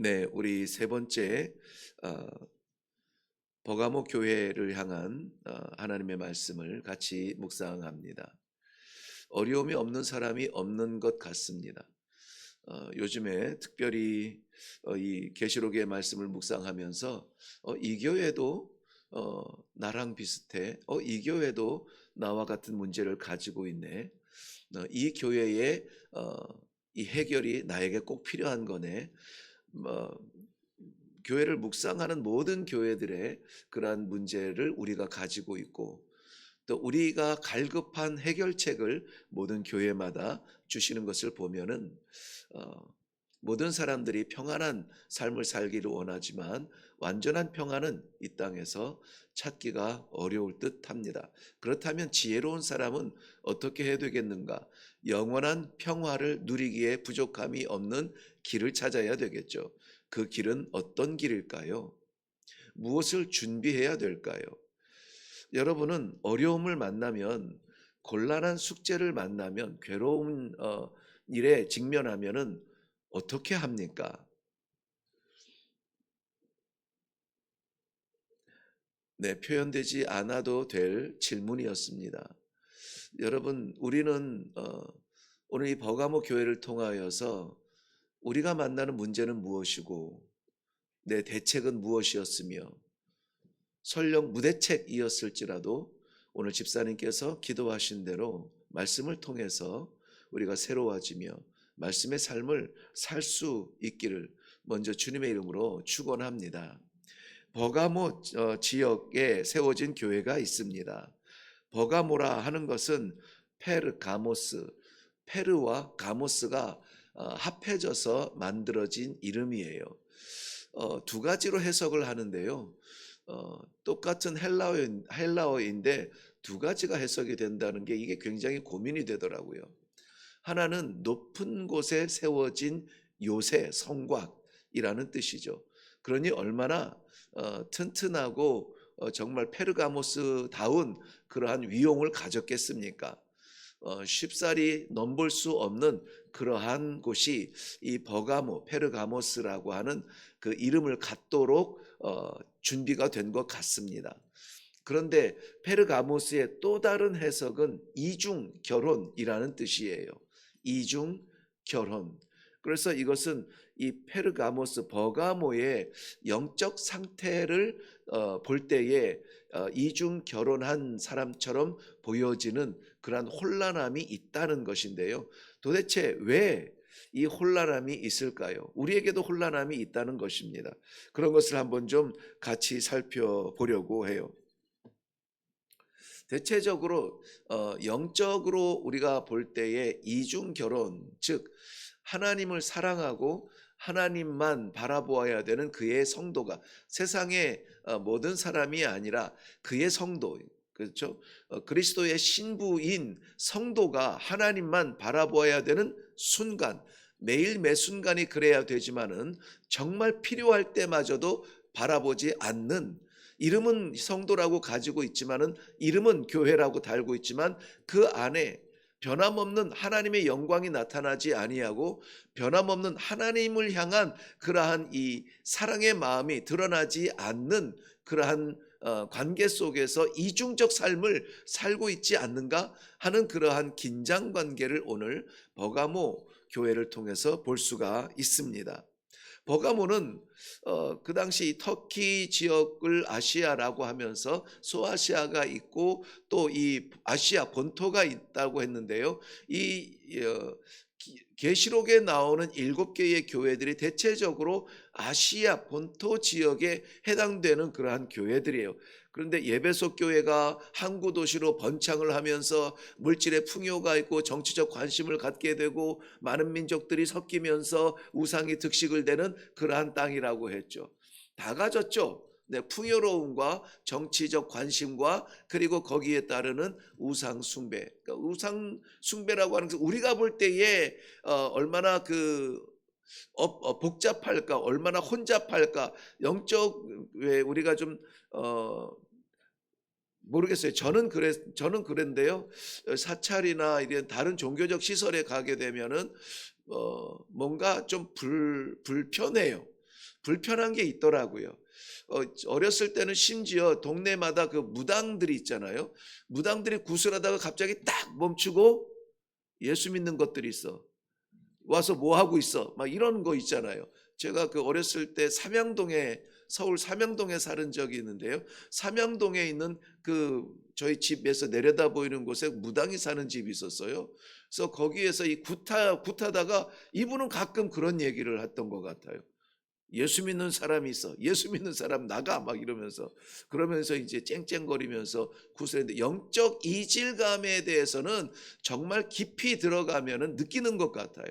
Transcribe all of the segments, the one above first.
네, 우리 세 번째 어, 버가모 교회를 향한 하나님의 말씀을 같이 묵상합니다. 어려움이 없는 사람이 없는 것 같습니다. 요즘에 특별히 이 계시록의 말씀을 묵상하면서 이 교회도 나랑 비슷해. 이 교회도 나와 같은 문제를 가지고 있네. 이 교회의 어, 이 해결이 나에게 꼭 필요한 거네. 뭐, 교회를 묵상하는 모든 교회들의 그러한 문제를 우리가 가지고 있고, 또 우리가 갈급한 해결책을 모든 교회마다 주시는 것을 보면은 어, 모든 사람들이 평안한 삶을 살기를 원하지만 완전한 평안은 이 땅에서 찾기가 어려울 듯합니다. 그렇다면 지혜로운 사람은 어떻게 해야 되겠는가? 영원한 평화를 누리기에 부족함이 없는 길을 찾아야 되겠죠. 그 길은 어떤 길일까요? 무엇을 준비해야 될까요? 여러분은 어려움을 만나면, 곤란한 숙제를 만나면, 괴로운 일에 직면하면은 어떻게 합니까? 네, 표현되지 않아도 될 질문이었습니다. 여러분, 우리는 오늘 이 버가모 교회를 통하여서 우리가 만나는 문제는 무엇이고 내 대책은 무엇이었으며, 설령 무대책이었을지라도 오늘 집사님께서 기도하신 대로 말씀을 통해서 우리가 새로워지며 말씀의 삶을 살 수 있기를 먼저 주님의 이름으로 축원합니다. 버가모 지역에 세워진 교회가 있습니다. 버가모라 하는 것은 페르가모스, 페르와 가모스가 합해져서 만들어진 이름이에요. 두 가지로 해석을 하는데요. 똑같은 헬라어인데 두 가지가 해석이 된다는 게 이게 굉장히 고민이 되더라고요. 하나는 높은 곳에 세워진 요새, 성곽이라는 뜻이죠. 그러니 얼마나 튼튼하고 정말 페르가모스다운 그러한 위용을 가졌겠습니까? 쉽사리 넘볼 수 없는 그러한 곳이 이 버가모, 페르가모스라고 하는 그 이름을 갖도록 준비가 된 것 같습니다. 그런데 페르가모스의 또 다른 해석은 이중 결혼이라는 뜻이에요. 이중 결혼. 그래서 이것은 이 페르가모스 버가모의 영적 상태를 볼 때에 이중 결혼한 사람처럼 보여지는 그러한 혼란함이 있다는 것인데요. 도대체 왜 이 혼란함이 있을까요? 우리에게도 혼란함이 있다는 것입니다. 그런 것을 한번 좀 같이 살펴보려고 해요. 대체적으로 영적으로 우리가 볼 때에 이중 결혼, 즉 하나님을 사랑하고 하나님만 바라보아야 되는 그의 성도가, 세상의 모든 사람이 아니라 그의 성도, 그렇죠? 그리스도의 신부인 성도가 하나님만 바라보아야 되는 순간, 매일 매 순간이 그래야 되지만은 정말 필요할 때마저도 바라보지 않는, 이름은 성도라고 가지고 있지만은, 이름은 교회라고 달고 있지만 그 안에 변함없는 하나님의 영광이 나타나지 아니하고 변함없는 하나님을 향한 그러한 이 사랑의 마음이 드러나지 않는 그러한 관계 속에서 이중적 삶을 살고 있지 않는가 하는 그러한 긴장 관계를 오늘 버가모 교회를 통해서 볼 수가 있습니다. 버가모는 그 당시 터키 지역을 아시아라고 하면서 소아시아가 있고 또 이 아시아 본토가 있다고 했는데요. 이 계시록에 나오는 7개의 교회들이 대체적으로 아시아 본토 지역에 해당되는 그러한 교회들이에요. 그런데 예배소 교회가 항구 도시로 번창을 하면서 물질의 풍요가 있고 정치적 관심을 갖게 되고 많은 민족들이 섞이면서 우상이 득식을 되는 그러한 땅이라고 했죠. 다 가졌죠. 네, 풍요로움과 정치적 관심과 그리고 거기에 따르는 우상 숭배. 그러니까 우상 숭배라고 하는 것은 우리가 볼 때에 얼마나 복잡할까, 얼마나 혼잡할까, 영적 왜 우리가 좀 모르겠어요. 저는 그랬는데요. 사찰이나 이런 다른 종교적 시설에 가게 되면은 뭔가 좀 불편해요. 불편한 게 있더라고요. 어렸을 때는 심지어 동네마다 그 무당들이 있잖아요. 무당들이 구슬하다가 갑자기 딱 멈추고 예수 믿는 것들이 있어. 와서 뭐 하고 있어? 막 이런 거 있잖아요. 제가 그 어렸을 때 서울 삼양동에 사는 적이 있는데요. 삼양동에 있는 그 저희 집에서 내려다 보이는 곳에 무당이 사는 집이 있었어요. 그래서 거기에서 이 굿하다가 이분은 가끔 그런 얘기를 했던 것 같아요. 예수 믿는 사람이 있어. 예수 믿는 사람 나가 막 이러면서 그러면서 이제 쨍쨍거리면서 구슬했는데 영적 이질감에 대해서는 정말 깊이 들어가면은 느끼는 것 같아요.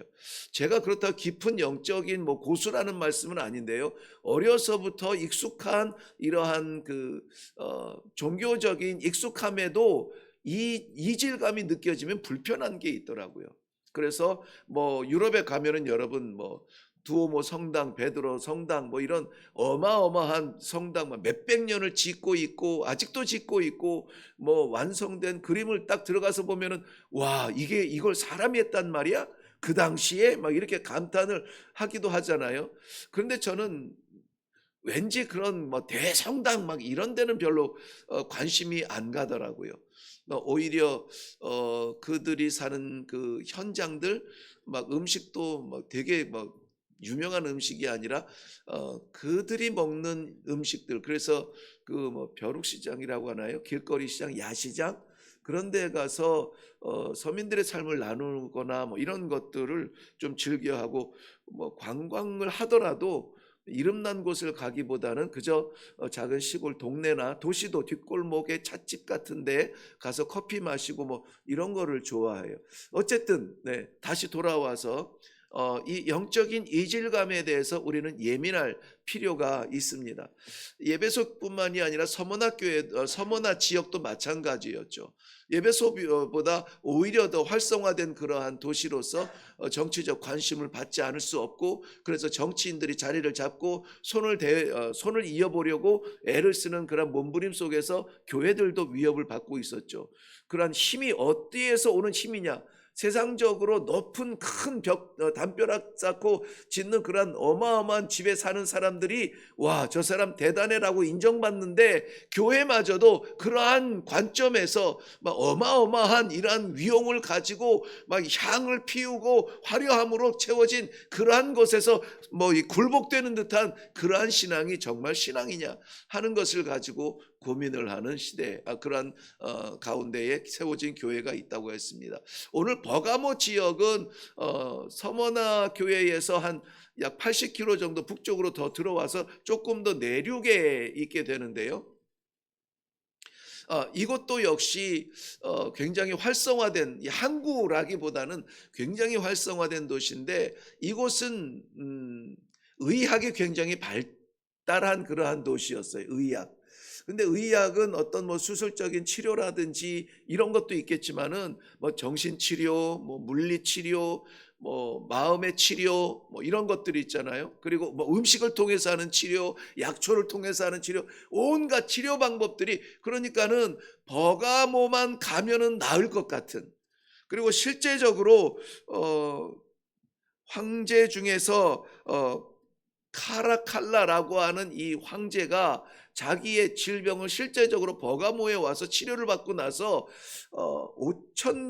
제가 그렇다고 깊은 영적인 뭐 고수라는 말씀은 아닌데요. 어려서부터 익숙한 이러한 종교적인 익숙함에도 이 이질감이 느껴지면 불편한 게 있더라고요. 그래서 뭐 유럽에 가면은 여러분 뭐 두오모 성당, 베드로 성당 뭐 이런 어마어마한 성당 몇백 년을 짓고 있고 아직도 짓고 있고 뭐 완성된 그림을 딱 들어가서 보면은 와 이걸 사람이 했단 말이야? 그 당시에 막 이렇게 감탄을 하기도 하잖아요. 그런데 저는 왠지 그런 뭐 대성당 막 이런 데는 별로 관심이 안 가더라고요. 오히려 그들이 사는 그 현장들 막 음식도 뭐 되게 뭐 유명한 음식이 아니라 그들이 먹는 음식들 그래서 그 뭐 벼룩시장이라고 하나요? 길거리 시장, 야시장 그런 데 가서 서민들의 삶을 나누거나 뭐 이런 것들을 좀 즐겨하고 뭐 관광을 하더라도 이름난 곳을 가기보다는 그저 작은 시골 동네나 도시도 뒷골목의 찻집 같은 데 가서 커피 마시고 뭐 이런 거를 좋아해요. 어쨌든 네, 다시 돌아와서 이 영적인 이질감에 대해서 우리는 예민할 필요가 있습니다. 예배소뿐만이 아니라 서머나 지역도 마찬가지였죠. 예배소보다 오히려 더 활성화된 그러한 도시로서 정치적 관심을 받지 않을 수 없고 그래서 정치인들이 자리를 잡고 손을 이어보려고 애를 쓰는 그런 몸부림 속에서 교회들도 위협을 받고 있었죠. 그러한 힘이 어디에서 오는 힘이냐? 세상적으로 높은 큰 담벼락 쌓고 짓는 그런 어마어마한 집에 사는 사람들이 와, 저 사람 대단해라고 인정받는데 교회마저도 그러한 관점에서 막 어마어마한 이러한 위용을 가지고 막 향을 피우고 화려함으로 채워진 그러한 것에서 뭐 굴복되는 듯한 그러한 신앙이 정말 신앙이냐 하는 것을 가지고 고민을 하는 시대, 그러한 가운데에 세워진 교회가 있다고 했습니다. 오늘 버가모 지역은 서머나 교회에서 한 약 80km 정도 북쪽으로 더 들어와서 조금 더 내륙에 있게 되는데요. 이것도 역시 굉장히 활성화된 항구라기보다는 굉장히 활성화된 도시인데 이곳은 의학이 굉장히 발달한 그러한 도시였어요. 의학. 근데 의학은 어떤 뭐 수술적인 치료라든지 이런 것도 있겠지만은 뭐 정신치료, 뭐 물리치료, 뭐 마음의 치료, 뭐 이런 것들이 있잖아요. 그리고 뭐 음식을 통해서 하는 치료, 약초를 통해서 하는 치료, 온갖 치료 방법들이 그러니까는 버가모만 가면은 나을 것 같은. 그리고 실제적으로 황제 중에서 카라칼라라고 하는 이 황제가 자기의 질병을 실제적으로 버가모에 와서 치료를 받고 나서 5천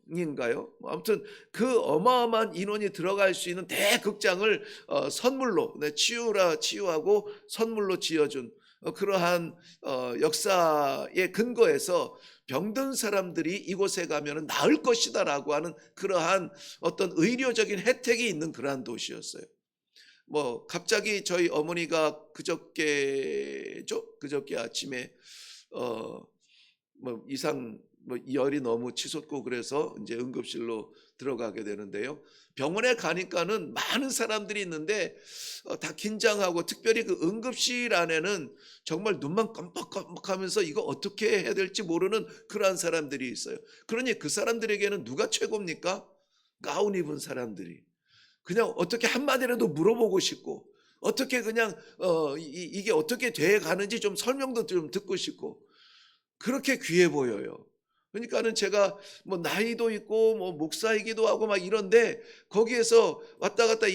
명인가요? 아무튼 그 어마어마한 인원이 들어갈 수 있는 대극장을 선물로 치유하고 선물로 지어준 그러한 역사의 근거에서 병든 사람들이 이곳에 가면 나을 것이다라고 하는 그러한 어떤 의료적인 혜택이 있는 그러한 도시였어요. 뭐 갑자기 저희 어머니가 그저께 아침에 뭐 열이 너무 치솟고 그래서 이제 응급실로 들어가게 되는데요. 병원에 가니까는 많은 사람들이 있는데 다 긴장하고 특별히 그 응급실 안에는 정말 눈만 깜빡깜빡하면서 이거 어떻게 해야 될지 모르는 그러한 사람들이 있어요. 그러니 그 사람들에게는 누가 최고입니까? 가운 입은 사람들이. 그냥 어떻게 한마디라도 물어보고 싶고 어떻게 그냥 이게 어떻게 돼 가는지 좀 설명도 좀 듣고 싶고 그렇게 귀해 보여요. 그러니까는 제가 뭐 나이도 있고 뭐 목사이기도 하고 막 이런데 거기에서 왔다 갔다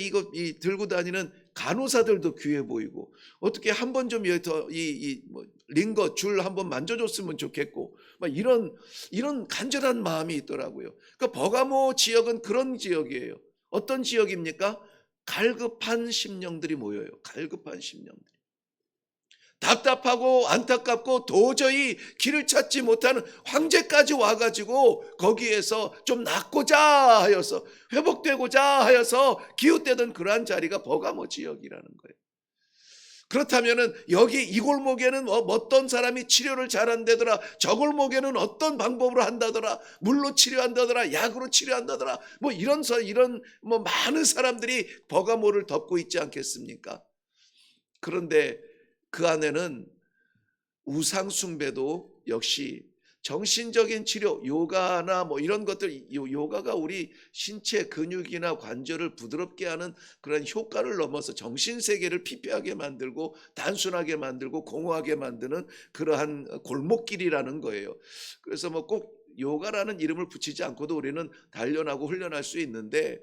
들고 다니는 간호사들도 귀해 보이고 어떻게 한 번 좀 뭐 링거 줄 한번 만져줬으면 좋겠고 막 이런 간절한 마음이 있더라고요. 그러니까 버가모 지역은 그런 지역이에요. 어떤 지역입니까? 갈급한 심령들이 모여요. 갈급한 심령들. 답답하고 안타깝고 도저히 길을 찾지 못하는 황제까지 와가지고 거기에서 좀 낫고자 하여서 회복되고자 하여서 기웃대던 그러한 자리가 버가모 지역이라는 거예요. 그렇다면은 여기 이 골목에는 어떤 사람이 치료를 잘한다더라, 저 골목에는 어떤 방법으로 한다더라, 물로 치료한다더라, 약으로 치료한다더라, 뭐 이런 뭐 많은 사람들이 버가모를 덮고 있지 않겠습니까? 그런데 그 안에는 우상 숭배도 역시 정신적인 치료, 요가나 뭐 이런 것들, 요가가 우리 신체 근육이나 관절을 부드럽게 하는 그런 효과를 넘어서 정신 세계를 피폐하게 만들고 단순하게 만들고 공허하게 만드는 그러한 골목길이라는 거예요. 그래서 뭐 꼭 요가라는 이름을 붙이지 않고도 우리는 단련하고 훈련할 수 있는데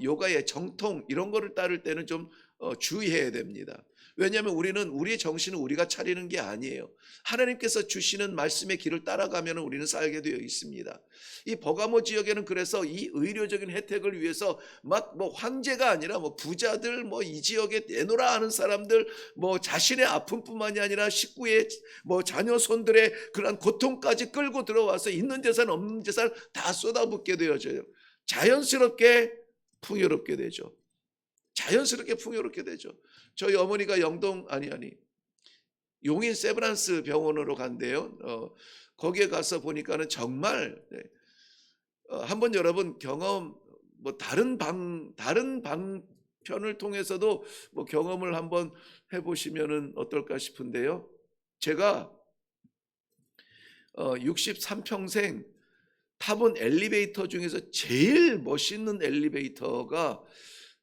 요가의 정통 이런 거를 따를 때는 좀 주의해야 됩니다. 왜냐하면 우리는 우리의 정신은 우리가 차리는 게 아니에요. 하나님께서 주시는 말씀의 길을 따라가면 우리는 살게 되어 있습니다. 이 버가모 지역에는 그래서 이 의료적인 혜택을 위해서 막 뭐 황제가 아니라 뭐 부자들 뭐 이 지역에 내놓으라 하는 사람들 뭐 자신의 아픔뿐만이 아니라 식구의 뭐 자녀 손들의 그러한 고통까지 끌고 들어와서 있는 재산 없는 재산 다 쏟아붓게 되어져요. 자연스럽게 풍요롭게 되죠. 자연스럽게 풍요롭게 되죠. 저희 어머니가 영동 용인 세브란스 병원으로 간대요. 거기에 가서 보니까는 정말 한번 여러분 경험 뭐 다른 방편을 통해서도 뭐 경험을 한번 해보시면은 어떨까 싶은데요. 제가 63평생 타본 엘리베이터 중에서 제일 멋있는 엘리베이터가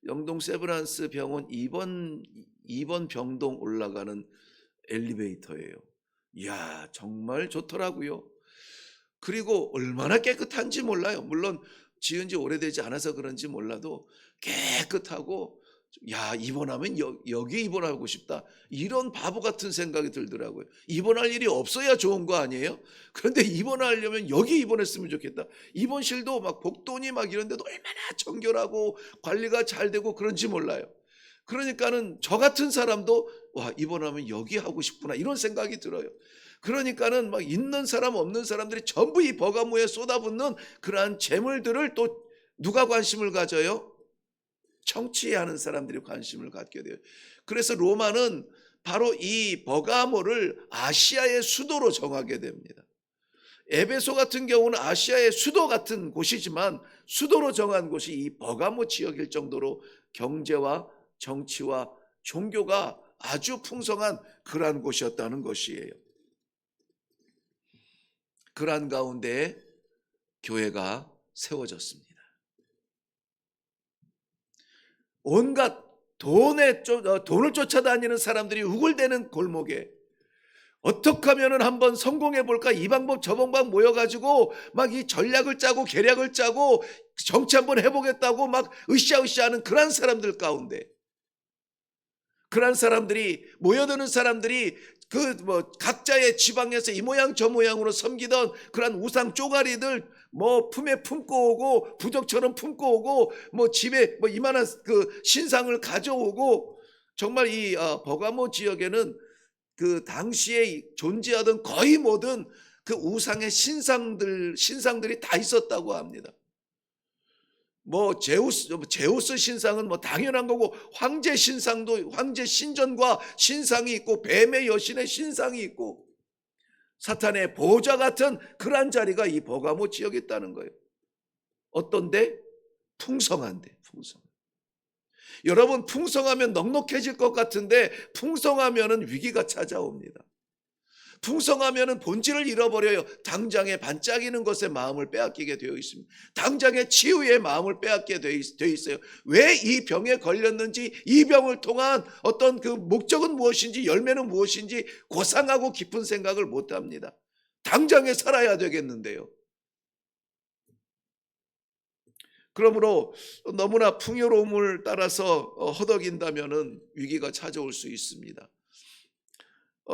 영동 세브란스 병원 2번 병동 올라가는 엘리베이터예요. 이야, 정말 좋더라고요. 그리고 얼마나 깨끗한지 몰라요. 물론 지은 지 오래되지 않아서 그런지 몰라도 깨끗하고 야, 입원하면 여기 입원하고 싶다. 이런 바보 같은 생각이 들더라고요. 입원할 일이 없어야 좋은 거 아니에요? 그런데 입원하려면 여기 입원했으면 좋겠다. 입원실도 막 복도니 막 이런 데도 얼마나 정결하고 관리가 잘 되고 그런지 몰라요. 그러니까는 저 같은 사람도 와, 입원하면 여기 하고 싶구나 이런 생각이 들어요. 그러니까는 막 있는 사람 없는 사람들이 전부 이 버가모에 쏟아붓는 그러한 재물들을 또 누가 관심을 가져요? 청취하는 사람들이 관심을 갖게 돼요. 그래서 로마는 바로 이 버가모를 아시아의 수도로 정하게 됩니다. 에베소 같은 경우는 아시아의 수도 같은 곳이지만 수도로 정한 곳이 이 버가모 지역일 정도로 경제와 정치와 종교가 아주 풍성한 그러한 곳이었다는 것이에요. 그러한 가운데 교회가 세워졌습니다. 온갖 돈을 쫓아다니는 사람들이 우글대는 골목에 어떻게 하면 한번 성공해 볼까 이 방법 저 방법 모여가지고 막 이 전략을 짜고 계략을 짜고 정치 한번 해보겠다고 막 으쌰으쌰하는 그런 사람들 가운데 그런 사람들이 모여드는 사람들이 그 뭐 각자의 지방에서 이 모양 저 모양으로 섬기던 그런 우상 쪼가리들 뭐 품에 품고 오고 부적처럼 품고 오고 뭐 집에 뭐 이만한 그 신상을 가져오고 정말 이 버가모 지역에는 그 당시에 존재하던 거의 모든 그 우상의 신상들이 다 있었다고 합니다. 뭐 제우스 신상은 뭐 당연한 거고 황제 신상도 황제 신전과 신상이 있고 뱀의 여신의 신상이 있고 사탄의 보좌 같은 그러한 자리가 이 버가모 지역에 있다는 거예요. 어떤데? 풍성한데. 여러분 풍성하면 넉넉해질 것 같은데 풍성하면은 위기가 찾아옵니다. 풍성하면은 본질을 잃어버려요. 당장에 반짝이는 것에 마음을 빼앗기게 되어 있습니다. 당장에 치유의 마음을 빼앗게 되어 있어요. 왜 이 병에 걸렸는지 이 병을 통한 어떤 그 목적은 무엇인지 열매는 무엇인지 고상하고 깊은 생각을 못합니다. 당장에 살아야 되겠는데요. 그러므로 너무나 풍요로움을 따라서 허덕인다면은 위기가 찾아올 수 있습니다.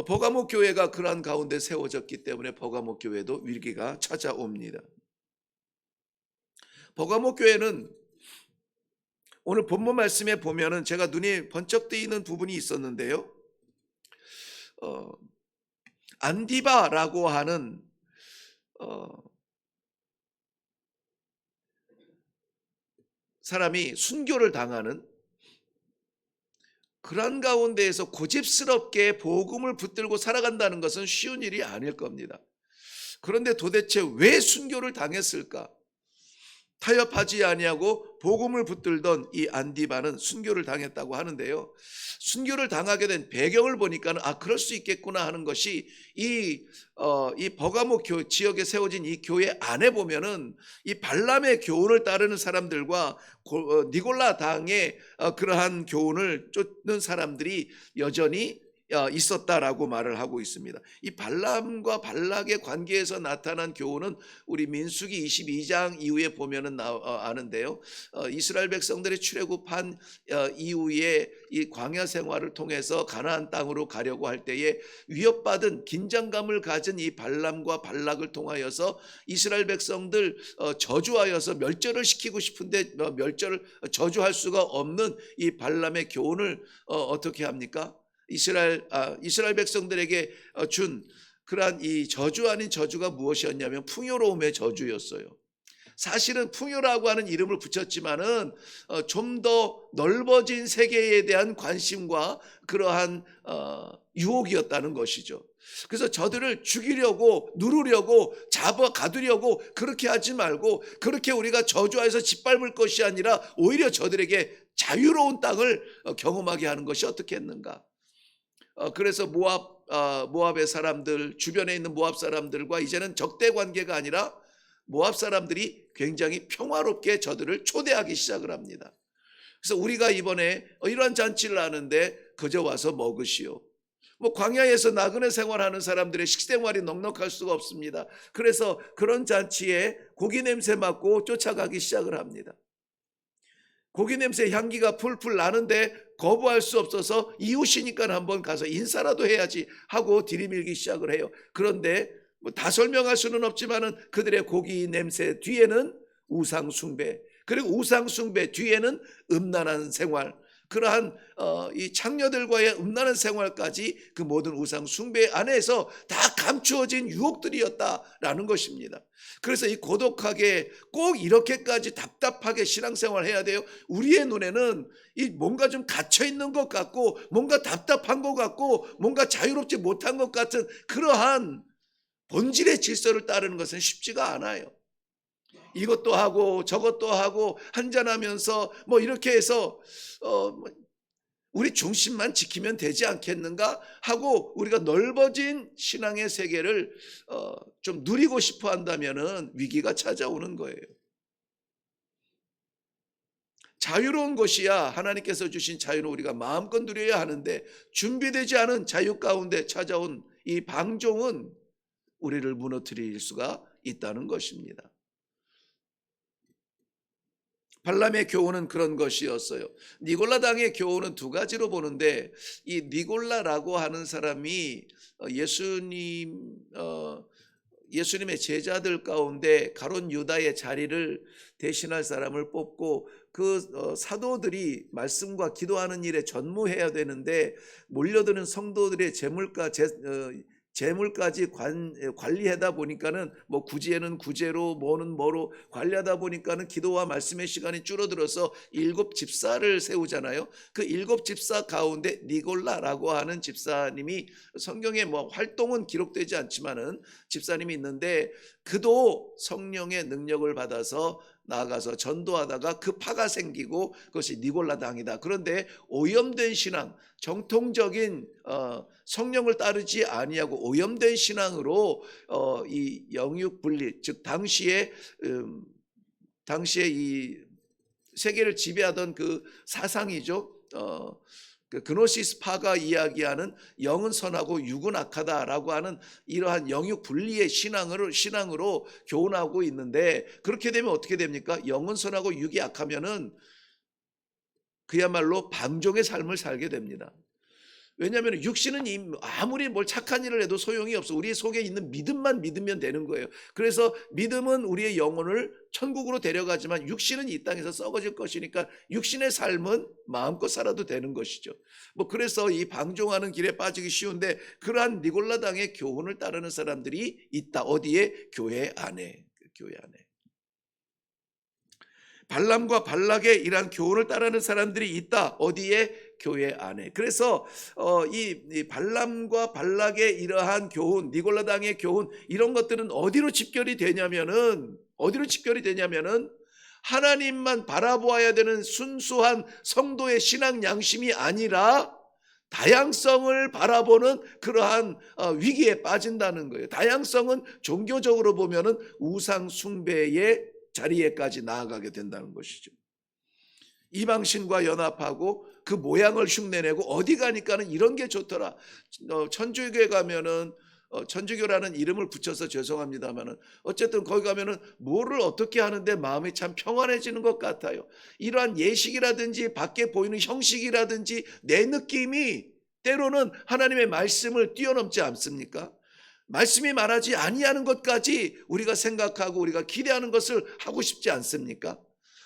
버가모 교회가 그러한 가운데 세워졌기 때문에 버가모 교회도 위기가 찾아옵니다. 버가모 교회는 오늘 본문 말씀에 보면은 제가 눈이 번쩍 뜨이는 부분이 있었는데요. 어, 안디바라고 하는 사람이 순교를 당하는 그런 가운데에서 고집스럽게 복음을 붙들고 살아간다는 것은 쉬운 일이 아닐 겁니다. 그런데 도대체 왜 순교를 당했을까? 타협하지 아니하고 복음을 붙들던 이 안디바는 순교를 당했다고 하는데요. 순교를 당하게 된 배경을 보니까는 그럴 수 있겠구나 하는 것이 이 버가모 지역에 세워진 이 교회 안에 보면은 이 발람의 교훈을 따르는 사람들과 니골라 당의 그러한 교훈을 쫓는 사람들이 여전히 있었다라고 말을 하고 있습니다. 이 발람과 발락의 관계에서 나타난 교훈은 우리 민수기 22장 이후에 보면은 아는데요. 이스라엘 백성들의 출애굽한 이후에 이 광야 생활을 통해서 가나안 땅으로 가려고 할 때에 위협받은 긴장감을 가진 이 발람과 발락을 통하여서 이스라엘 백성들 저주하여서 멸절을 시키고 싶은데 멸절을 저주할 수가 없는 이 발람의 교훈을 어떻게 합니까? 이스라엘 백성들에게 준 그러한 이 저주 아닌 저주가 무엇이었냐면 풍요로움의 저주였어요. 사실은 풍요라고 하는 이름을 붙였지만은 좀 더 넓어진 세계에 대한 관심과 그러한 유혹이었다는 것이죠. 그래서 저들을 죽이려고 누르려고 잡아 가두려고 그렇게 하지 말고, 그렇게 우리가 저주하여서 짓밟을 것이 아니라 오히려 저들에게 자유로운 땅을 경험하게 하는 것이 어떻겠는가. 그래서 모압의 사람들, 주변에 있는 모압 사람들과 이제는 적대 관계가 아니라 모압 사람들이 굉장히 평화롭게 저들을 초대하기 시작을 합니다. 그래서 우리가 이번에 이러한 잔치를 하는데 그저 와서 먹으시오. 광야에서 나그네 생활하는 사람들의 식생활이 넉넉할 수가 없습니다. 그래서 그런 잔치에 고기 냄새 맡고 쫓아가기 시작을 합니다. 고기 냄새 향기가 풀풀 나는데 거부할 수 없어서 이웃이니까 한번 가서 인사라도 해야지 하고 들이밀기 시작을 해요. 그런데 다 설명할 수는 없지만은 그들의 고기 냄새 뒤에는 우상 숭배, 그리고 우상 숭배 뒤에는 음란한 생활, 그러한 이 창녀들과의 음란한 생활까지 그 모든 우상 숭배 안에서 다 감추어진 유혹들이었다라는 것입니다. 그래서 이 고독하게 꼭 이렇게까지 답답하게 신앙생활 해야 돼요? 우리의 눈에는 이 뭔가 좀 갇혀 있는 것 같고, 뭔가 답답한 것 같고, 뭔가 자유롭지 못한 것 같은 그러한 본질의 질서를 따르는 것은 쉽지가 않아요. 이것도 하고 저것도 하고 한잔하면서 이렇게 해서 우리 중심만 지키면 되지 않겠는가 하고 우리가 넓어진 신앙의 세계를 좀 누리고 싶어 한다면은 위기가 찾아오는 거예요. 자유로운 것이야 하나님께서 주신 자유는 우리가 마음껏 누려야 하는데, 준비되지 않은 자유 가운데 찾아온 이 방종은 우리를 무너뜨릴 수가 있다는 것입니다. 발람의 교훈은 그런 것이었어요. 니골라 당의 교훈은 두 가지로 보는데, 이 니골라라고 하는 사람이 예수님의 제자들 가운데 가룟 유다의 자리를 대신할 사람을 뽑고, 그 사도들이 말씀과 기도하는 일에 전무해야 되는데 몰려드는 성도들의 재물까지 관리하다 보니까는 구제는 구제로 뭐는 뭐로 관리하다 보니까는 기도와 말씀의 시간이 줄어들어서 7 집사를 세우잖아요. 그 7 집사 가운데 니골라라고 하는 집사님이 성경에 활동은 기록되지 않지만은 집사님이 있는데, 그도 성령의 능력을 받아서 나아가서 전도하다가 파가 생기고 그것이 니골라 당이다. 그런데 오염된 신앙, 정통적인 성령을 따르지 아니하고 오염된 신앙으로 이 영육 분리, 즉 당시에 이 세계를 지배하던 그 사상이죠. 그 그노시스파가 이야기하는 영은 선하고 육은 악하다라고 하는 이러한 영육 분리의 신앙으로 교훈하고 있는데, 그렇게 되면 어떻게 됩니까? 영은 선하고 육이 악하면은 그야말로 방종의 삶을 살게 됩니다. 왜냐하면 육신은 아무리 뭘 착한 일을 해도 소용이 없어. 우리 속에 있는 믿음만 믿으면 되는 거예요. 그래서 믿음은 우리의 영혼을 천국으로 데려가지만 육신은 이 땅에서 썩어질 것이니까 육신의 삶은 마음껏 살아도 되는 것이죠. 뭐 그래서 이 방종하는 길에 빠지기 쉬운데, 그러한 니골라당의 교훈을 따르는 사람들이 있다. 어디에? 교회 안에. 교회 안에. 발람과 발락의 이러한 교훈을 따르는 사람들이 있다. 어디에? 교회 안에. 그래서 이 발람과 발락의 이러한 교훈, 니골라당의 교훈, 이런 것들은 어디로 집결이 되냐면은 하나님만 바라보아야 되는 순수한 성도의 신앙 양심이 아니라 다양성을 바라보는 그러한 위기에 빠진다는 거예요. 다양성은 종교적으로 보면은 우상 숭배의 자리에까지 나아가게 된다는 것이죠. 이방신과 연합하고 그 모양을 흉내내고 어디 가니까는 이런 게 좋더라. 천주교에 가면은 천주교라는 이름을 붙여서 죄송합니다만은 어쨌든 거기 가면은 뭐를 어떻게 하는데 마음이 참 평안해지는 것 같아요. 이러한 예식이라든지 밖에 보이는 형식이라든지 내 느낌이 때로는 하나님의 말씀을 뛰어넘지 않습니까? 말씀이 말하지 아니하는 것까지 우리가 생각하고 우리가 기대하는 것을 하고 싶지 않습니까?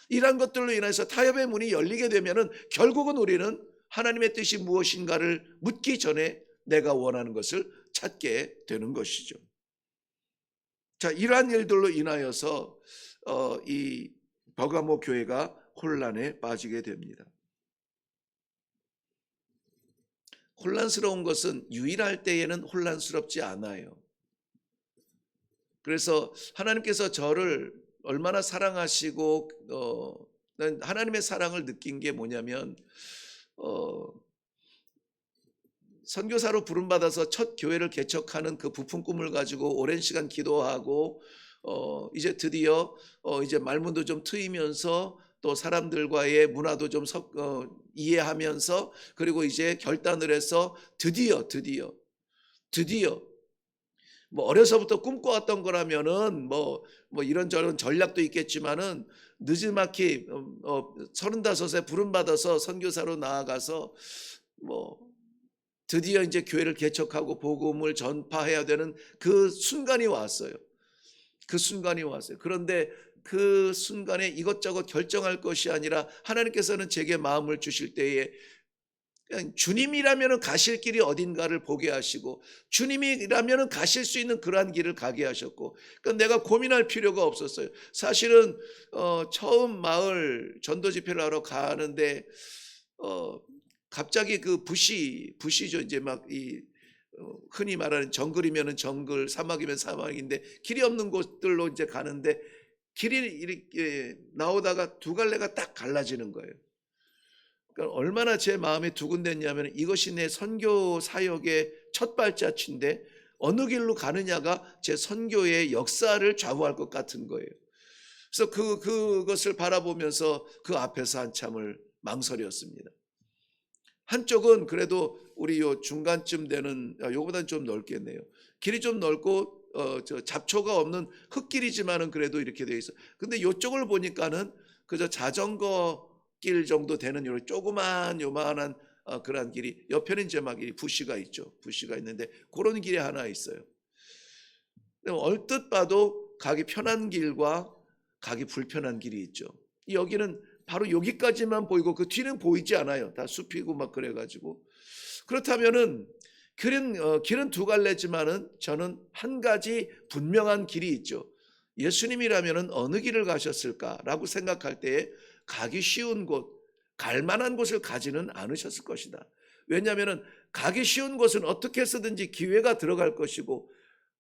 이러한 것들로 인해서 타협의 문이 열리게 되면은 결국은 우리는 하나님의 뜻이 무엇인가를 묻기 전에 내가 원하는 것을 찾게 되는 것이죠. 자, 이러한 일들로 인하여서 이 버가모 교회가 혼란에 빠지게 됩니다. 혼란스러운 것은 유일할 때에는 혼란스럽지 않아요. 그래서 하나님께서 저를 얼마나 사랑하시고 난 하나님의 사랑을 느낀 게 뭐냐면 선교사로 부름받아서 첫 교회를 개척하는 그 부푼 꿈을 가지고 오랜 시간 기도하고 이제 드디어 이제 말문도 좀 트이면서 또 사람들과의 문화도 좀 이해하면서 그리고 이제 결단을 해서 드디어 뭐 어려서부터 꿈꿔왔던 거라면은 뭐 이런저런 전략도 있겠지만은 느지막이 35에 부름받아서 선교사로 나아가서 뭐 드디어 이제 교회를 개척하고 복음을 전파해야 되는 그 순간이 왔어요. 그 순간이 왔어요. 그런데 그 순간에 이것저것 결정할 것이 아니라 하나님께서는 제게 마음을 주실 때에 그냥 주님이라면 가실 길이 어딘가를 보게 하시고 주님이라면 가실 수 있는 그러한 길을 가게 하셨고, 그러니까 내가 고민할 필요가 없었어요. 사실은 처음 마을 전도 집회를 하러 가는데 갑자기 그 부시죠. 이제 막 이 흔히 말하는 정글이면은 정글, 사막이면 사막인데 길이 없는 곳들로 이제 가는데 길이 이렇게 나오다가 두 갈래가 딱 갈라지는 거예요. 그러니까 얼마나 제 마음에 두근댔냐면 이것이 내 선교 사역의 첫 발자취인데 어느 길로 가느냐가 제 선교의 역사를 좌우할 것 같은 거예요. 그래서 그것을 바라보면서 그 앞에서 한참을 망설였습니다. 한쪽은 그래도 우리 요 중간쯤 되는 요보다는 좀 넓겠네요. 길이 좀 넓고 저 잡초가 없는 흙길이지만은 그래도 이렇게 돼 있어. 근데 요쪽을 보니까는 그저 자전거 길 정도 되는 요 요만한 그러한 길이 옆에는 이제 막 이 부시가 있죠. 부시가 있는데 그런 길이 하나 있어요. 얼뜻 봐도 가기 편한 길과 가기 불편한 길이 있죠. 여기는 바로 여기까지만 보이고 그 뒤는 보이지 않아요. 다 숲이고 막 그래가지고. 그렇다면은 길은 두 갈래지만은 저는 한 가지 분명한 길이 있죠. 예수님이라면은 어느 길을 가셨을까라고 생각할 때에 가기 쉬운 곳, 갈 만한 곳을 가지는 않으셨을 것이다. 왜냐하면은 가기 쉬운 곳은 어떻게 해서든지 기회가 들어갈 것이고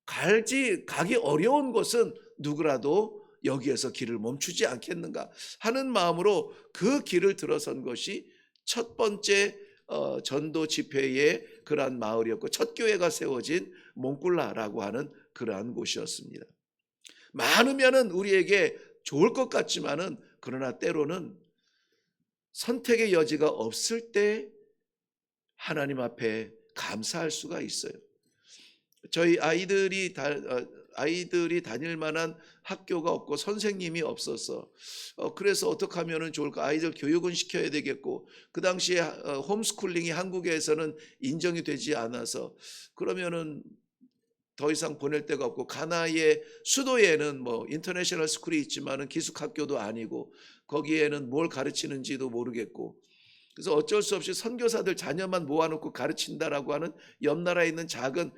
가기 어려운 곳은 누구라도 여기에서 길을 멈추지 않겠는가 하는 마음으로 그 길을 들어선 것이 첫 번째 전도 집회의 그러한 마을이었고 첫 교회가 세워진 몽꿀라라고 하는 그러한 곳이었습니다. 많으면은 우리에게 좋을 것 같지만은 그러나 때로는 선택의 여지가 없을 때 하나님 앞에 감사할 수가 있어요. 저희 아이들이 다닐 만한 학교가 없고 선생님이 없어서 그래서 어떻게 하면 좋을까? 아이들 교육은 시켜야 되겠고 그 당시에 홈스쿨링이 한국에서는 인정이 되지 않아서 그러면은 더 이상 보낼 데가 없고 가나의 수도에는 뭐 인터내셔널 스쿨이 있지만은 기숙학교도 아니고 거기에는 뭘 가르치는지도 모르겠고 그래서 어쩔 수 없이 선교사들 자녀만 모아놓고 가르친다라고 하는 옆 나라에 있는 작은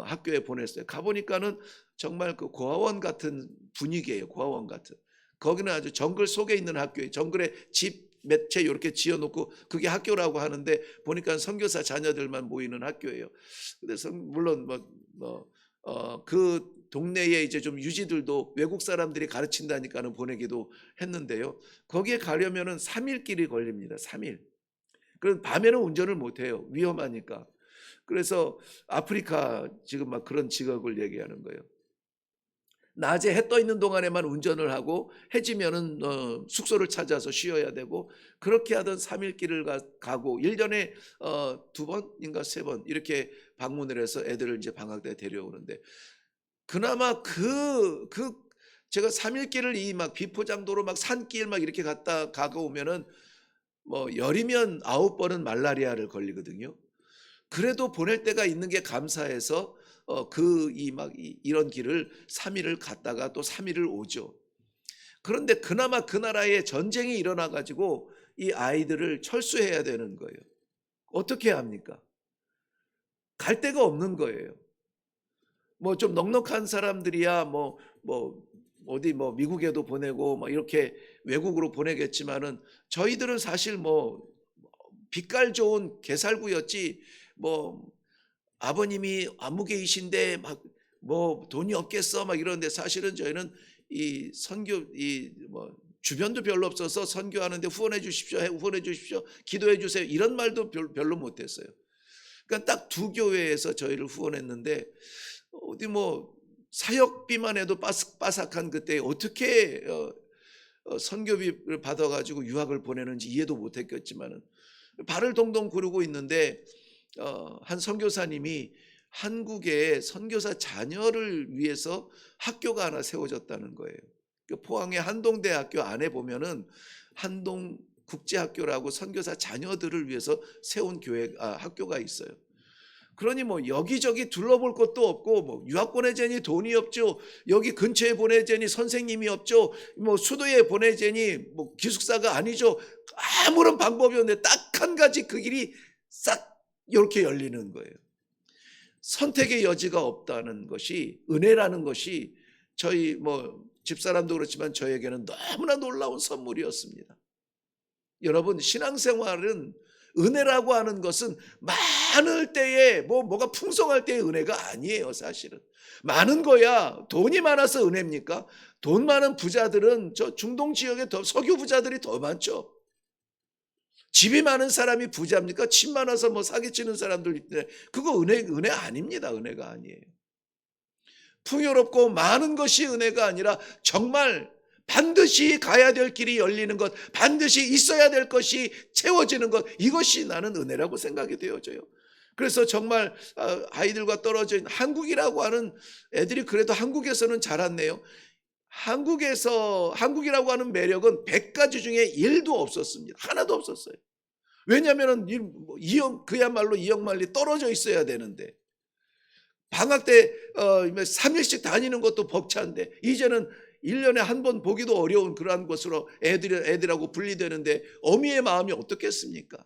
학교에 보냈어요. 가보니까는 정말 그 고아원 같은 분위기예요. 고아원 같은. 거기는 아주 정글 속에 있는 학교예요. 정글에 집 몇 채 이렇게 지어놓고 그게 학교라고 하는데 보니까 선교사 자녀들만 모이는 학교예요. 그래서 물론 그 동네에 이제 좀 유지들도 외국 사람들이 가르친다니까는 보내기도 했는데요. 거기에 가려면은 3일 길이 걸립니다. 3일. 그럼 밤에는 운전을 못 해요. 위험하니까. 그래서 아프리카 지금 막 그런 직업을 얘기하는 거예요. 낮에 해 떠 있는 동안에만 운전을 하고 해지면은 숙소를 찾아서 쉬어야 되고 그렇게 하던 3일 길을 가고 1년에 2번인가 3번 이렇게 방문을 해서 애들을 이제 방학 때 데려오는데 그나마 제가 3일 길을 이 막 비포장도로 막 산길 막 이렇게 가고 오면은 뭐 열이면 9번은 말라리아를 걸리거든요. 그래도 보낼 때가 있는 게 감사해서 이런 길을 3일을 갔다가 또 3일을 오죠. 그런데 그나마 그 나라에 전쟁이 일어나 가지고 이 아이들을 철수해야 되는 거예요. 어떻게 합니까? 갈 데가 없는 거예요. 뭐 좀 넉넉한 사람들이야 어디 미국에도 보내고 뭐 이렇게 외국으로 보내겠지만은 저희들은 사실 뭐 빛깔 좋은 개살구였지 뭐 아버님이 안무개이신데 막 뭐 돈이 없겠어 막 이러는데 사실은 저희는 이 선교 주변도 별로 없어서 선교하는데 후원해 주십시오, 후원해 주십시오, 기도해 주세요 이런 말도 별로 못했어요. 그러니까 딱 2교회에서 저희를 후원했는데 어디 뭐 사역비만 해도 빠삭빠삭한 그때 어떻게 선교비를 받아가지고 유학을 보내는지 이해도 못했겠지만은 발을 동동 구르고 있는데 한 선교사님이 한국에 선교사 자녀를 위해서 학교가 하나 세워졌다는 거예요. 포항의 한동대학교 안에 보면은 한동 국제학교라고 선교사 자녀들을 위해서 세운 학교가 있어요. 그러니 뭐 여기저기 둘러볼 것도 없고 뭐 유학 보내자니 돈이 없죠. 여기 근처에 보내자니 선생님이 없죠. 뭐 수도에 보내자니 뭐 기숙사가 아니죠. 아무런 방법이 없는데 딱 한 가지 그 길이 싹 이렇게 열리는 거예요. 선택의 여지가 없다는 것이 은혜라는 것이 저희 뭐 집사람도 그렇지만 저에게는 너무나 놀라운 선물이었습니다. 여러분 신앙생활은 은혜라고 하는 것은 많을 때에 뭐가 풍성할 때의 은혜가 아니에요. 사실은 많은 거야. 돈이 많아서 은혜입니까? 돈 많은 부자들은 저 중동 지역에 더 석유 부자들이 더 많죠. 집이 많은 사람이 부자입니까? 집 많아서 뭐 사기치는 사람들 있는데 그거 은혜 아닙니다. 은혜가 아니에요. 풍요롭고 많은 것이 은혜가 아니라 정말 반드시 가야 될 길이 열리는 것, 반드시 있어야 될 것이 채워지는 것, 이것이 나는 은혜라고 생각이 되어져요. 그래서 정말 아이들과 떨어져 있는 한국이라고 하는 애들이 그래도 한국에서는 자랐네요. 한국이라고 하는 매력은 100가지 중에 1도 없었습니다. 하나도 없었어요. 왜냐하면 그야말로 이역만리 떨어져 있어야 되는데 방학 때 3일씩 다니는 것도 벅찬데 이제는 1년에 한 번 보기도 어려운 그러한 것으로 애들하고 분리되는데 어미의 마음이 어떻겠습니까?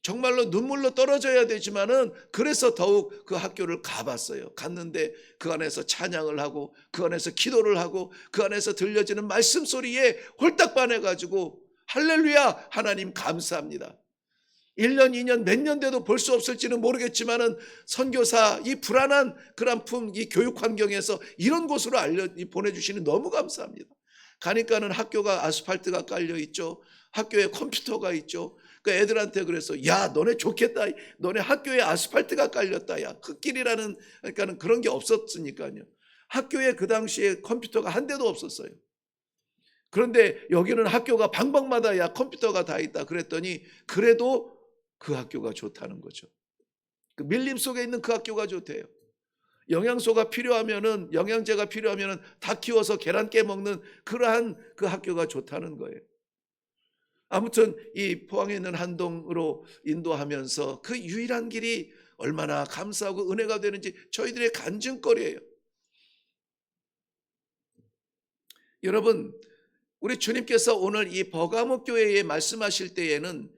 정말로 눈물로 떨어져야 되지만은 그래서 더욱 그 학교를 가봤어요. 갔는데 그 안에서 찬양을 하고 그 안에서 기도를 하고 그 안에서 들려지는 말씀 소리에 홀딱 반해가지고 할렐루야 하나님 감사합니다. 1년 2년 몇 년 돼도 볼 수 없을지는 모르겠지만은 선교사 이 불안한 그런 이 교육 환경에서 이런 곳으로 보내주시는 너무 감사합니다. 가니까는 학교가 아스팔트가 깔려 있죠. 학교에 컴퓨터가 있죠. 그 애들한테 그래서 야 너네 좋겠다. 너네 학교에 아스팔트가 깔렸다. 야 흙길이라는 그러니까는 그런 게 없었으니까요. 학교에 그 당시에 컴퓨터가 한 대도 없었어요. 그런데 여기는 학교가 방방마다 야 컴퓨터가 다 있다. 그랬더니 그래도 그 학교가 좋다는 거죠. 그 밀림 속에 있는 그 학교가 좋대요. 영양소가 필요하면은, 영양제가 필요하면은 다 키워서 계란 깨 먹는 그러한 그 학교가 좋다는 거예요. 아무튼 이 포항에 있는 한동으로 인도하면서 그 유일한 길이 얼마나 감사하고 은혜가 되는지 저희들의 간증거리예요. 여러분, 우리 주님께서 오늘 이 버가모 교회에 말씀하실 때에는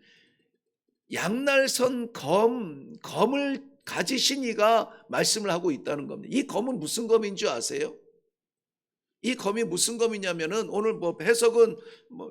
양날선 검을 가지신 이가 말씀을 하고 있다는 겁니다. 이 검은 무슨 검인 줄 아세요? 이 검이 무슨 검이냐면은, 오늘 해석은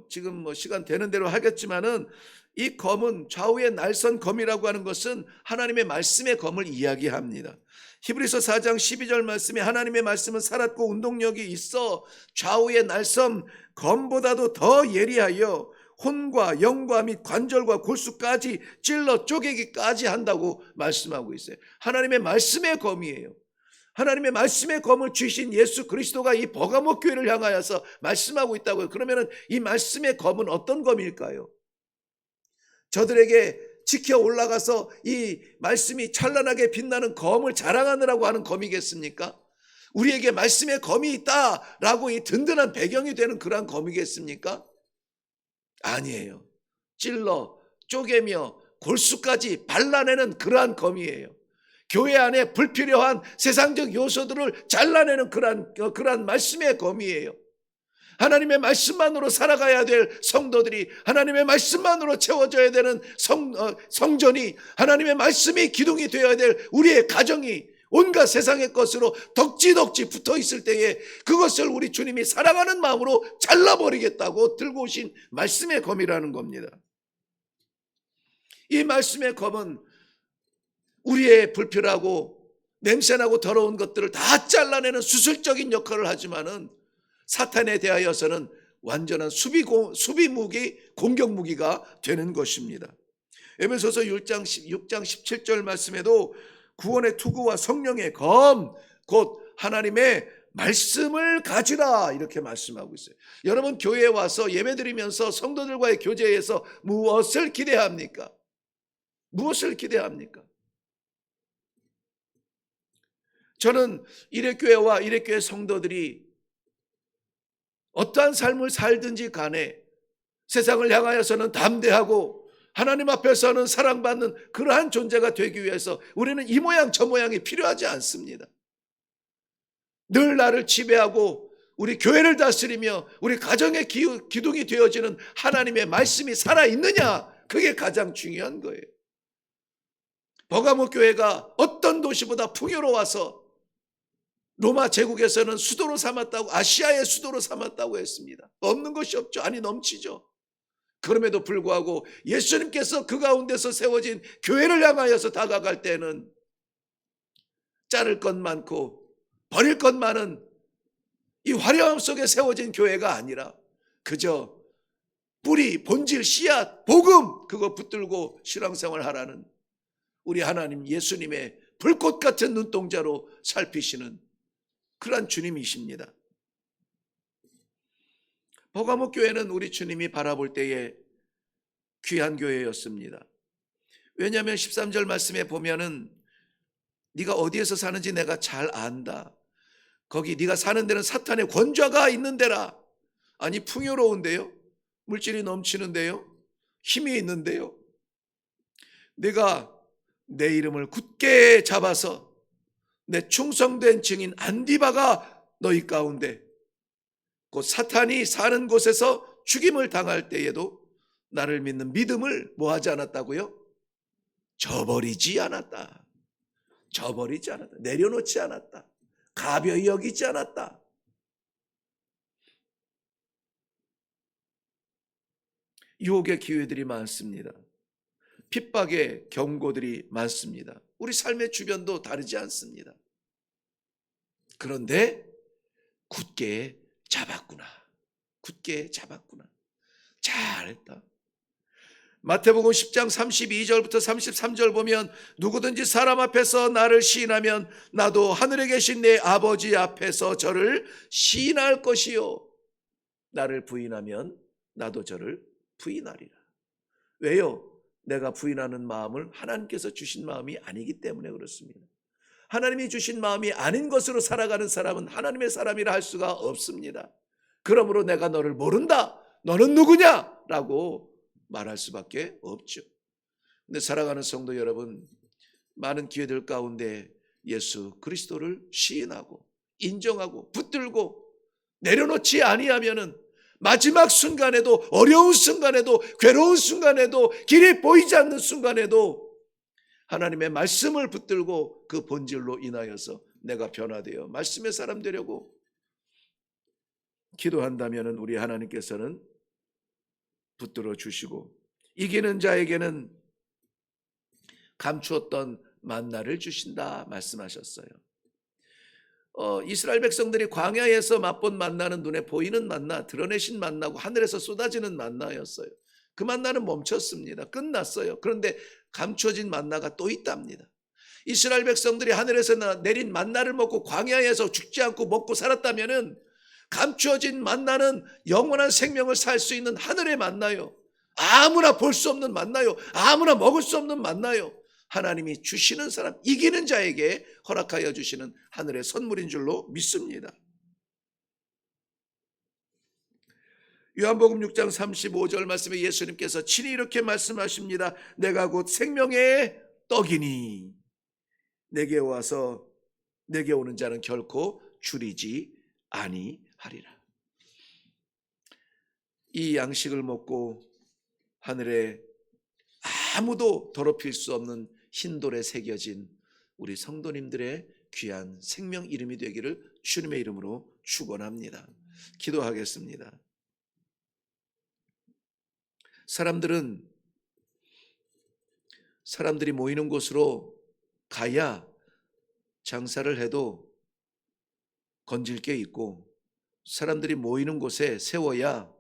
지금 시간 되는 대로 하겠지만은, 이 검은 좌우의 날선 검이라고 하는 것은 하나님의 말씀의 검을 이야기합니다. 히브리서 4장 12절 말씀에 하나님의 말씀은 살았고 운동력이 있어 좌우의 날선 검보다도 더 예리하여 혼과 영과 및 관절과 골수까지 찔러 쪼개기까지 한다고 말씀하고 있어요. 하나님의 말씀의 검이에요. 하나님의 말씀의 검을 쥐신 예수 그리스도가 이 버가모 교회를 향하여서 말씀하고 있다고요. 그러면 이 말씀의 검은 어떤 검일까요? 저들에게 지켜 올라가서 이 말씀이 찬란하게 빛나는 검을 자랑하느라고 하는 검이겠습니까? 우리에게 말씀의 검이 있다라고 이 든든한 배경이 되는 그러한 검이겠습니까? 아니에요. 찔러 쪼개며 골수까지 발라내는 그러한 검이에요. 교회 안에 불필요한 세상적 요소들을 잘라내는 그러한 말씀의 검이에요. 하나님의 말씀만으로 살아가야 될 성도들이, 하나님의 말씀만으로 채워져야 되는 성전이, 하나님의 말씀이 기둥이 되어야 될 우리의 가정이 온갖 세상의 것으로 덕지덕지 붙어 있을 때에 그것을 우리 주님이 사랑하는 마음으로 잘라버리겠다고 들고 오신 말씀의 검이라는 겁니다. 이 말씀의 검은 우리의 불필요하고 냄새나고 더러운 것들을 다 잘라내는 수술적인 역할을 하지만은 사탄에 대하여서는 완전한 수비 무기, 공격 무기가 되는 것입니다. 에베소서 6장 17절 말씀에도 구원의 투구와 성령의 검, 곧 하나님의 말씀을 가지라, 이렇게 말씀하고 있어요. 여러분, 교회에 와서 예배드리면서 성도들과의 교제에서 무엇을 기대합니까? 무엇을 기대합니까? 저는 이레교회와 이레교회 성도들이 어떠한 삶을 살든지 간에 세상을 향하여서는 담대하고 하나님 앞에서는 사랑받는 그러한 존재가 되기 위해서 우리는 이 모양 저 모양이 필요하지 않습니다. 늘 나를 지배하고 우리 교회를 다스리며 우리 가정의 기둥이 되어지는 하나님의 말씀이 살아있느냐, 그게 가장 중요한 거예요. 버가모 교회가 어떤 도시보다 풍요로워서 로마 제국에서는 수도로 삼았다고, 아시아의 수도로 삼았다고 했습니다. 없는 것이 없죠. 아니, 넘치죠. 그럼에도 불구하고 예수님께서 그 가운데서 세워진 교회를 향하여서 다가갈 때는 자를 것 많고 버릴 것 많은 이 화려함 속에 세워진 교회가 아니라 그저 뿌리, 본질, 씨앗, 복음, 그거 붙들고 신앙생활 하라는 우리 하나님 예수님의 불꽃 같은 눈동자로 살피시는 그러한 주님이십니다. 버가모 교회는 우리 주님이 바라볼 때에 귀한 교회였습니다. 왜냐하면 13절 말씀에 보면은 네가 어디에서 사는지 내가 잘 안다. 거기 네가 사는 데는 사탄의 권좌가 있는 데라. 아니, 풍요로운데요, 물질이 넘치는데요, 힘이 있는데요, 내가 내 이름을 굳게 잡아서 내 충성된 증인 안디바가 너희 가운데, 곧 사탄이 사는 곳에서 죽임을 당할 때에도 나를 믿는 믿음을 뭐하지 않았다고요? 저버리지 않았다. 저버리지 않았다. 내려놓지 않았다. 가벼이 여기지 않았다. 유혹의 기회들이 많습니다. 핍박의 경고들이 많습니다. 우리 삶의 주변도 다르지 않습니다. 그런데 굳게 잡았구나. 굳게 잡았구나. 잘했다. 마태복음 10장 32절부터 33절 보면 누구든지 사람 앞에서 나를 시인하면 나도 하늘에 계신 내 아버지 앞에서 저를 시인할 것이요. 나를 부인하면 나도 저를 부인하리라. 왜요? 내가 부인하는 마음을 하나님께서 주신 마음이 아니기 때문에 그렇습니다. 하나님이 주신 마음이 아닌 것으로 살아가는 사람은 하나님의 사람이라 할 수가 없습니다. 그러므로 내가 너를 모른다. 너는 누구냐? 라고 말할 수밖에 없죠. 근데 살아가는 성도 여러분, 많은 기회들 가운데 예수 그리스도를 시인하고 인정하고 붙들고 내려놓지 아니하면은 마지막 순간에도, 어려운 순간에도, 괴로운 순간에도, 길이 보이지 않는 순간에도 하나님의 말씀을 붙들고 그 본질로 인하여서 내가 변화되어 말씀의 사람 되려고 기도한다면 우리 하나님께서는 붙들어 주시고 이기는 자에게는 감추었던 만나를 주신다 말씀하셨어요. 이스라엘 백성들이 광야에서 맛본 만나는 눈에 보이는 만나, 드러내신 만나고 하늘에서 쏟아지는 만나였어요. 그 만나는 멈췄습니다. 끝났어요. 그런데 감춰진 만나가 또 있답니다. 이스라엘 백성들이 하늘에서 내린 만나를 먹고 광야에서 죽지 않고 먹고 살았다면은 감춰진 만나는 영원한 생명을 살 수 있는 하늘의 만나요. 아무나 볼 수 없는 만나요. 아무나 먹을 수 없는 만나요. 하나님이 주시는 사람, 이기는 자에게 허락하여 주시는 하늘의 선물인 줄로 믿습니다. 요한복음 6장 35절 말씀에 예수님께서 친히 이렇게 말씀하십니다. 내가 곧 생명의 떡이니 내게 와서 내게 오는 자는 결코 줄이지 아니하리라. 이 양식을 먹고 하늘에 아무도 더럽힐 수 없는 흰돌에 새겨진 우리 성도님들의 귀한 생명 이름이 되기를 주님의 이름으로 축원합니다. 기도하겠습니다. 사람들이 모이는 곳으로 가야 장사를 해도 건질 게 있고 사람들이 모이는 곳에 세워야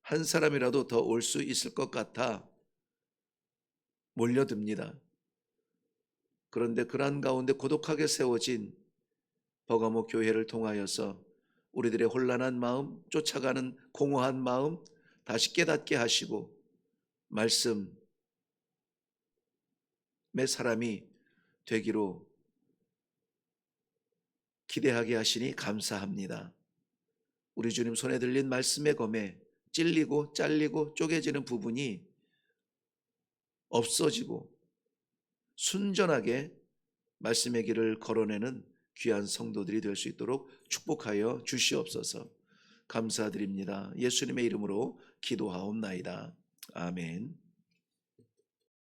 한 사람이라도 더 올 수 있을 것 같아 몰려듭니다. 그런데 그러한 가운데 고독하게 세워진 버가모 교회를 통하여서 우리들의 혼란한 마음, 쫓아가는 공허한 마음 다시 깨닫게 하시고 말씀의 사람이 되기로 기대하게 하시니 감사합니다. 우리 주님 손에 들린 말씀의 검에 찔리고 잘리고 쪼개지는 부분이 없어지고 순전하게 말씀의 길을 걸어내는 귀한 성도들이 될 수 있도록 축복하여 주시옵소서. 감사드립니다. 예수님의 이름으로 기도하옵나이다. 아멘.